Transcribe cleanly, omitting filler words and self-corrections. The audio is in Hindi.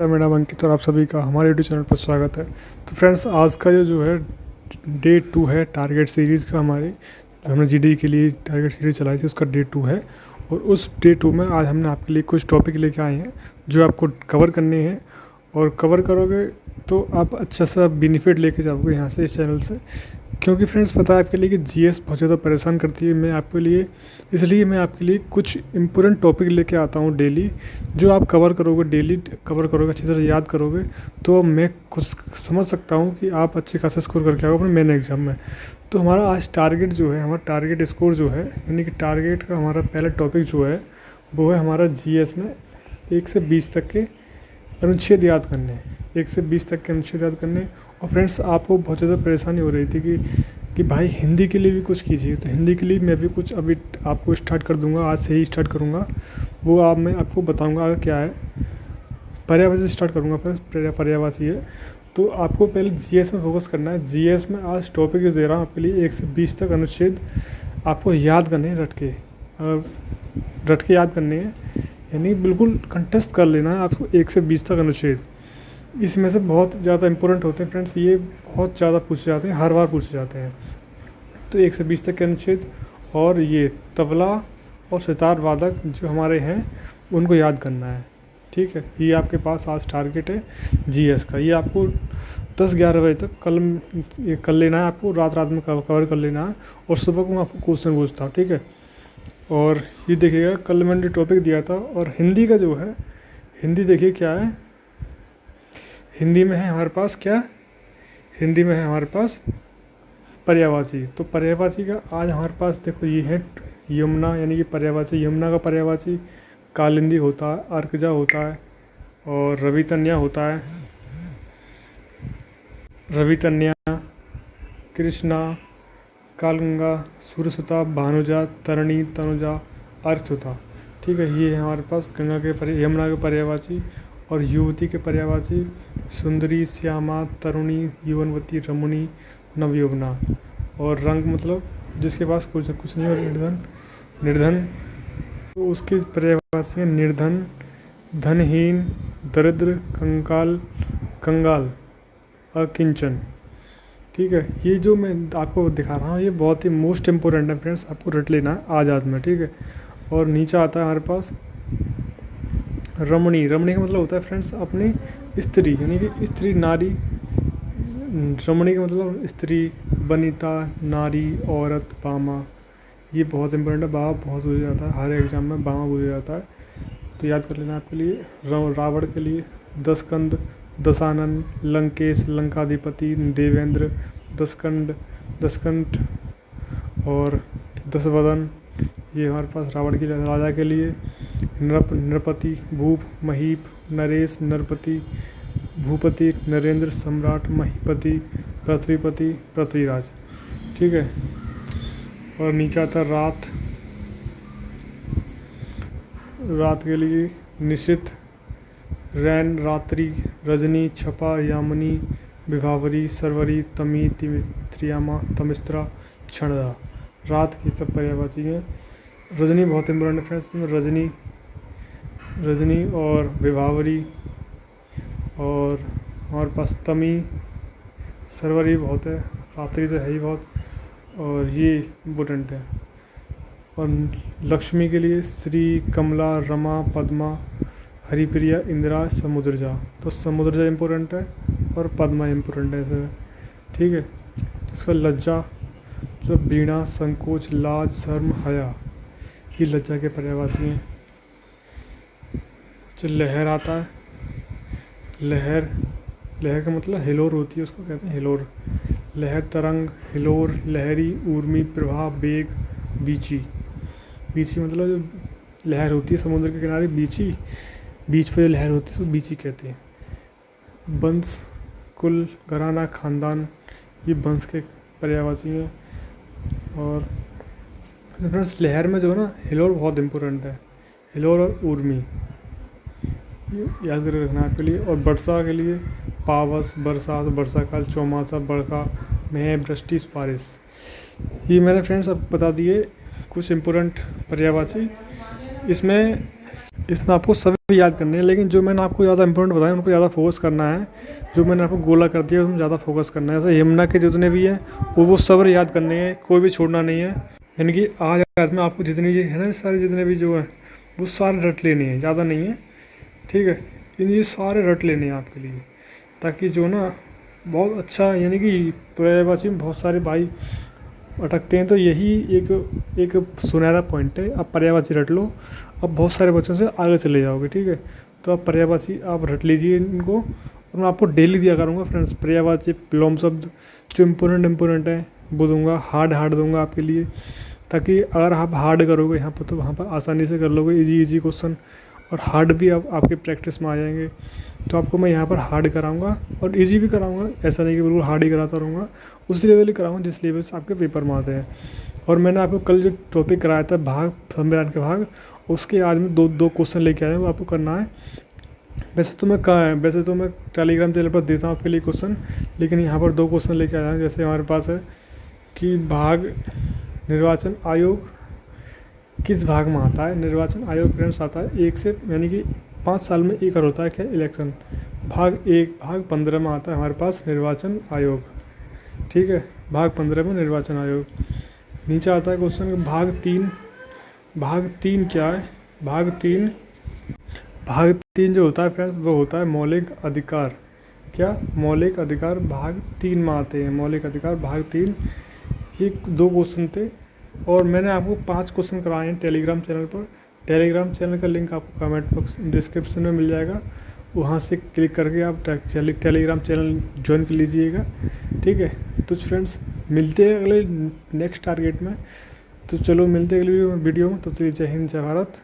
मेरा नाम अंकित और आप सभी का हमारे यूट्यूब चैनल पर स्वागत है। तो फ्रेंड्स, आज का ये जो है डे 2 है टारगेट सीरीज़ का। हमारी जो हमने जीडी के लिए टारगेट सीरीज़ चलाई थी उसका डे 2 है। और उस डे 2 में आज हमने आपके लिए कुछ टॉपिक लेके आए हैं जो आपको कवर करने हैं, और कवर करोगे तो आप अच्छा सा बेनिफिट लेके जाओगे यहाँ से, इस चैनल से। क्योंकि फ्रेंड्स, पता है आपके लिए कि जीएस बहुत ज़्यादा परेशान करती है। मैं आपके लिए कुछ इंपॉर्टेंट टॉपिक लेके आता हूँ डेली, जो आप कवर करोगे, डेली कवर करोगे, अच्छी तरह याद करोगे, तो मैं कुछ समझ सकता हूँ कि आप अच्छे खासा स्कोर करके आओगे अपने मेन एग्जाम में। तो हमारा आज टारगेट जो है, हमारा टारगेट स्कोर जो है, यानी कि टारगेट का हमारा पहला टॉपिक जो है वो है हमारा जीएस में 1 से 20 तक के अनुच्छेद याद करने। 1 से 20 तक के अनुच्छेद याद करने। और फ्रेंड्स, आपको बहुत ज़्यादा परेशानी हो रही थी कि भाई हिंदी के लिए भी कुछ कीजिए, तो हिंदी के लिए मैं भी कुछ अभी आपको स्टार्ट कर दूंगा, आज से ही स्टार्ट करूंगा। वो मैं आपको बताऊंगा क्या है। पर्यायवाची से स्टार्ट करूंगा, फिर पर्यायवाची है। तो आपको पहले जीएस में फोकस करना है। जीएस में आज टॉपिक जो दे रहा हूँ आपके लिए 1 से 20 तक अनुच्छेद आपको याद करने हैं, रट के याद करने हैं, यानी बिल्कुल कंटेस्ट कर लेना है आपको 1 से 20 तक अनुच्छेद। इसमें से बहुत ज़्यादा इंपॉर्टेंट होते हैं फ्रेंड्स, ये बहुत ज़्यादा पूछे जाते हैं, हर बार पूछे जाते हैं। तो 1 से 20 तक के अनुच्छेद, और ये तबला और सितार वादक जो हमारे हैं उनको याद करना है। ठीक है, ये आपके पास आज टारगेट है जीएस का। ये आपको 10-11 बजे तक ये कर लेना है, आपको रात में कवर कर लेना है। और सुबह को मैं आपको क्वेश्चन पूछता हूँ, ठीक है। और ये देखिएगा, कल मैंने टॉपिक दिया था। और हिंदी का जो है, हिंदी देखिए क्या है। हिंदी में है हमारे पास क्या, हिंदी में है हमारे पास पर्यायवाची। तो पर्यायवाची का आज हमारे पास देखो ये है यमुना, यानी कि पर्यायवाची, यमुना का पर्यायवाची कालिंदी होता है, अर्कजा होता है, और रवितन्या होता है। रवितन्या, कृष्णा, कालगंगा, सूर्यसुता, भानुजा, तरणी, तनुजा, अर्कसुता। ठीक है, ये है हमारे पास गंगा के यमुना के पर्यायवाची। और युवती के पर्यायवाची सुंदरी, श्यामा, तरुणी, यौवनवती, रमणी, नवयौवना। और रंग मतलब जिसके पास कुछ नहीं, और निर्धन तो उसकी पर्यायवाची है निर्धन, धनहीन, दरिद्र, कंगाल, अकिंचन। ठीक है, ये जो मैं आपको दिखा रहा हूँ ये बहुत ही मोस्ट इम्पोर्टेंट है फ्रेंड्स, आपको रट लेना है आज में, ठीक है। और नीचे आता है हमारे पास रमणी। रमणी का मतलब होता है फ्रेंड्स अपनी स्त्री, यानी कि स्त्री, नारी। रमणी का मतलब स्त्री, वनिता, नारी, औरत, बामा। ये बहुत इंपॉर्टेंट है, बाबा बहुत पूछा जाता है, हर एग्जाम में बामा पूछा जाता है, तो याद कर लेना आपके लिए। रावण के लिए दसकंद, दशानन, लंकेश, लंकाधिपति, देवेंद्र, दसकंठ और दसवदन। ये हमारे पास रावण के राजा के लिए। नृपति, भूप, महीप, नरेश, नरपति, भूपति, नरेंद्र, सम्राट, महीपति, पृथ्वीपति, पृथ्वीराज। ठीक है। और नीचे आता रात। रात के लिए निशित, रैन, रात्रि, रजनी, छपा, यामिनी, विभावरी, सरवरी, तमी, त्रियामा, तमिस्त्रा, क्षणदा। रात की सब पर्यायवाची है। रजनी बहुत इंपॉर्टेंट है फ्रेंड्स, रजनी और विभावरी, और हमारे पास तमी, सरवरी बहुत है, रात्रि तो है ही बहुत, और ये इम्पोर्टेंट है। और लक्ष्मी के लिए श्री, कमला, रमा, पद्मा, हरिप्रिया, इंदिरा, समुद्रजा। तो समुद्रजा इम्पोर्टेंट है और पद्मा इम्पोर्टेंट है ऐसे, ठीक है। इसका लज्जा मतलब वीणा, संकोच, लाज, शर्म, हया, ये लज्जा के पर्यायवाची हैं। जो लहर आता है, लहर का मतलब हिलोर होती है, उसको कहते हैं हिलोर। लहर, तरंग, हिलोर, लहरी, ऊर्मी, प्रवाह, वेग, बीची। बीची मतलब जो लहर होती है समुद्र के किनारे, बीच पे जो लहर होती है उसको बीची कहते हैं। वंश, कुल, घराना, खानदान, ये वंश के पर्यायवाची हैं। और फ्रेंड्स, लहर में जो है ना, हिलोर बहुत इम्पोर्टेंट है, हिलोर और ऊर्मी, ये याद कर रखना आपके लिए। और वर्षा के लिए पावस, बरसात, वर्षा काल, चौमासा, बरखा, मेह, वृष्टि, बारिश। ये मैंने फ्रेंड्स आपको बता दिए कुछ इम्पोर्टेंट पर्यायवाची। इसमें इसमें आपको सभी याद करने हैं, लेकिन जो मैंने आपको ज़्यादा इंपॉर्टेंट बताया उन पर ज़्यादा फोकस करना है। जो मैंने आपको गोला कर दिया उसमें ज़्यादा फोकस करना है। जैसे यमुना के जितने भी हैं वो सब याद करने हैं, कोई भी छोड़ना नहीं है। यानी कि आज में आपको जितने ये है ना, सारे जितने भी जो है वो सारे रट लेने हैं, ज़्यादा नहीं है, ठीक है। इन ये सारे रट लेने हैं आपके लिए, ताकि जो ना बहुत अच्छा, यानी कि पर्यायवाची में बहुत सारे भाई अटकते हैं। तो यही एक सुनहरा पॉइंट है। आप पर्यायवाची रट लो, अब बहुत सारे बच्चों से आगे चले जाओगे, ठीक है। तो आप पर्यायवाची आप रट लीजिए इनको, और मैं आपको डेली दिया करूँगा फ्रेंड्स पर्यायवाची विलोम शब्द जो इम्पोर्टेंट है वो दूंगा, हार्ड दूंगा आपके लिए, ताकि अगर आप हार्ड करोगे यहाँ पर तो वहाँ पर आसानी से कर लोगे इजी क्वेश्चन, और हार्ड भी आपके प्रैक्टिस में आ जाएंगे। तो आपको मैं यहाँ पर हार्ड कराऊंगा और इजी भी कराऊंगा, ऐसा नहीं कि बिल्कुल हार्ड ही कराता रहूँगा, उस लेवल ही कराऊंगा जिस लेवल से आपके पेपर में आते हैं। और मैंने आपको कल जो टॉपिक कराया था भाग, संविधान के भाग, उसके आज में दो क्वेश्चन लेके आया हूँ, आपको करना है। वैसे तो मैं टेलीग्राम चैनल पर देता हूँ आपके लिए क्वेश्चन, लेकिन यहाँ पर 2 क्वेश्चन लेके आया हूँ। जैसे हमारे पास है कि भाग निर्वाचन आयोग किस भाग में आता है। निर्वाचन आयोग फ्रेंड्स आता है 1 से, यानी कि 5 साल में एक बार होता है क्या इलेक्शन। भाग 15 में आता है हमारे पास निर्वाचन आयोग, ठीक है। भाग 15 में निर्वाचन आयोग। नीचे आता है क्वेश्चन भाग 3 क्या है। भाग तीन जो होता है फ्रेंड्स वो होता है मौलिक अधिकार। क्या मौलिक अधिकार भाग 3 में आते हैं। मौलिक अधिकार भाग 3, ये 2 क्वेश्चन थे। और मैंने आपको 5 क्वेश्चन कराए हैं टेलीग्राम चैनल पर। टेलीग्राम चैनल का लिंक आपको कमेंट बॉक्स डिस्क्रिप्शन में मिल जाएगा, वहाँ से क्लिक करके आप टेलीग्राम चैनल ज्वाइन कर लीजिएगा, ठीक है। तो फ्रेंड्स मिलते हैं अगले नेक्स्ट टारगेट में। तो चलो मिलते हैं अगली वीडियो में। तब तक जय हिंद जय भारत।